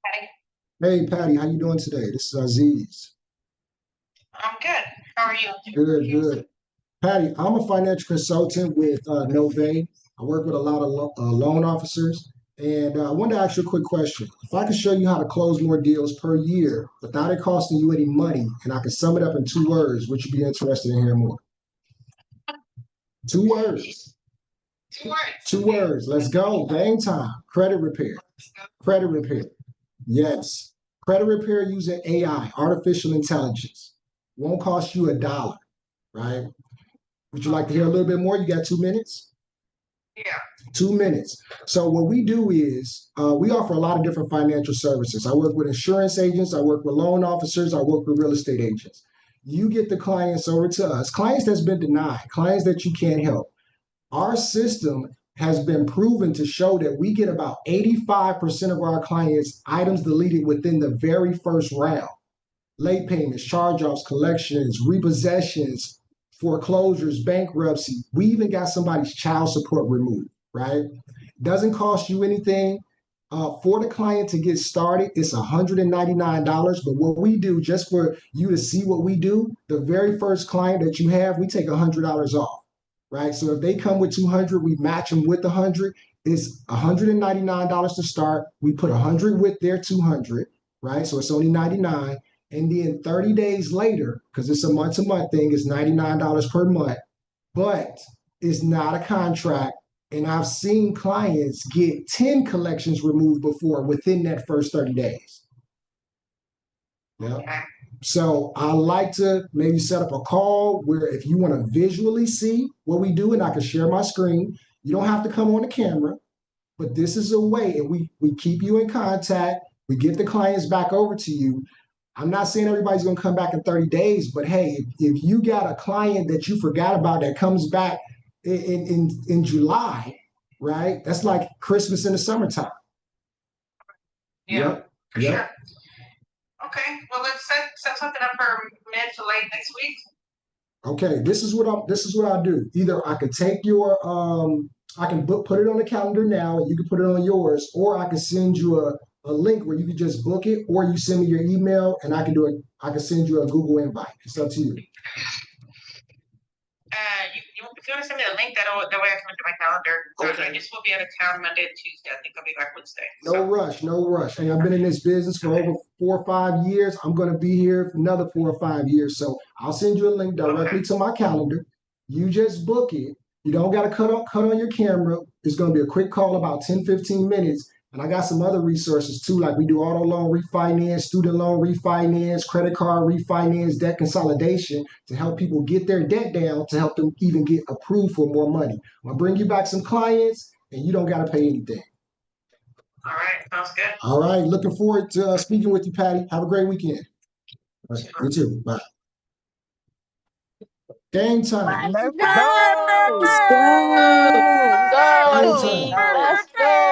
Patty. Hey, Patty, how you doing today? This is Aziz. I'm good. How are you? Good, good. Patty, I'm a financial consultant with Nove. I work with a lot of loan officers, and I wanted to ask you a quick question. If I could show you how to close more deals per year without it costing you any money, and I could sum it up in 2 words, would you be interested in hearing more? 2 words. 2 words. Two words. Let's go. Game time. Credit repair. Credit repair. Yes. Credit repair using AI, artificial intelligence. Won't cost you a dollar, right? Would you like to hear a little bit more? You got 2 minutes? Yeah. 2 minutes. So what we do is we offer a lot of different financial services. I work with insurance agents. I work with loan officers. I work with real estate agents. You get the clients over to us, clients that's been denied, clients that you can't help. Our system has been proven to show that we get about 85% of our clients' items deleted within the very first round. Late payments, charge-offs, collections, repossessions, foreclosures, bankruptcy. We even got somebody's child support removed, right? Doesn't cost you anything. For the client to get started, it's $199. But what we do, just for you to see what we do, the very first client that you have, we take $100 off, right? So if they come with 200, we match them with 100. It's $199 to start. We put 100 with their 200, right? So it's only 99. And then 30 days later, because it's a month-to-month thing, it's $99 per month, but it's not a contract. And I've seen clients get 10 collections removed before within that first 30 days. Yeah. Okay. So I like to maybe set up a call where if you want to visually see what we do, and I can share my screen, you don't have to come on the camera, but this is a way, and we keep you in contact. We get the clients back over to you. I'm not saying everybody's going to come back in 30 days, but hey, if you got a client that you forgot about that comes back in July, right? That's like Christmas in the summertime. Yeah, Yep. for Yep. sure. Okay. Well, let's set something up for mid to late next week. Okay, this is what I'll do. Either I could take your I can put it on the calendar now and you can put it on yours, or I can send you a link where you can just book it, or you send me your email and I can send you a Google invite. It's up to you. If you want to send me the link, that way I can look at my calendar. Okay. I just will be out of town Monday and Tuesday. I think I'll be back Wednesday. No rush, no rush. And I've been in this business for over 4 or 5 years. I'm going to be here for another 4 or 5 years. So I'll send you a link directly to my calendar. You just book it. You don't got to cut on your camera. It's going to be a quick call, about 10, 15 minutes. And I got some other resources too, like we do auto loan refinance, student loan refinance, credit card refinance, debt consolidation to help people get their debt down, to help them even get approved for more money. I'll bring you back some clients and you don't got to pay anything. All right. Sounds good. All right. Looking forward to speaking with you, Patty. Have a great weekend. All right. You too. Bye. Game time. Let's Let's go. go. Game Go, time. Aziz. Let's go.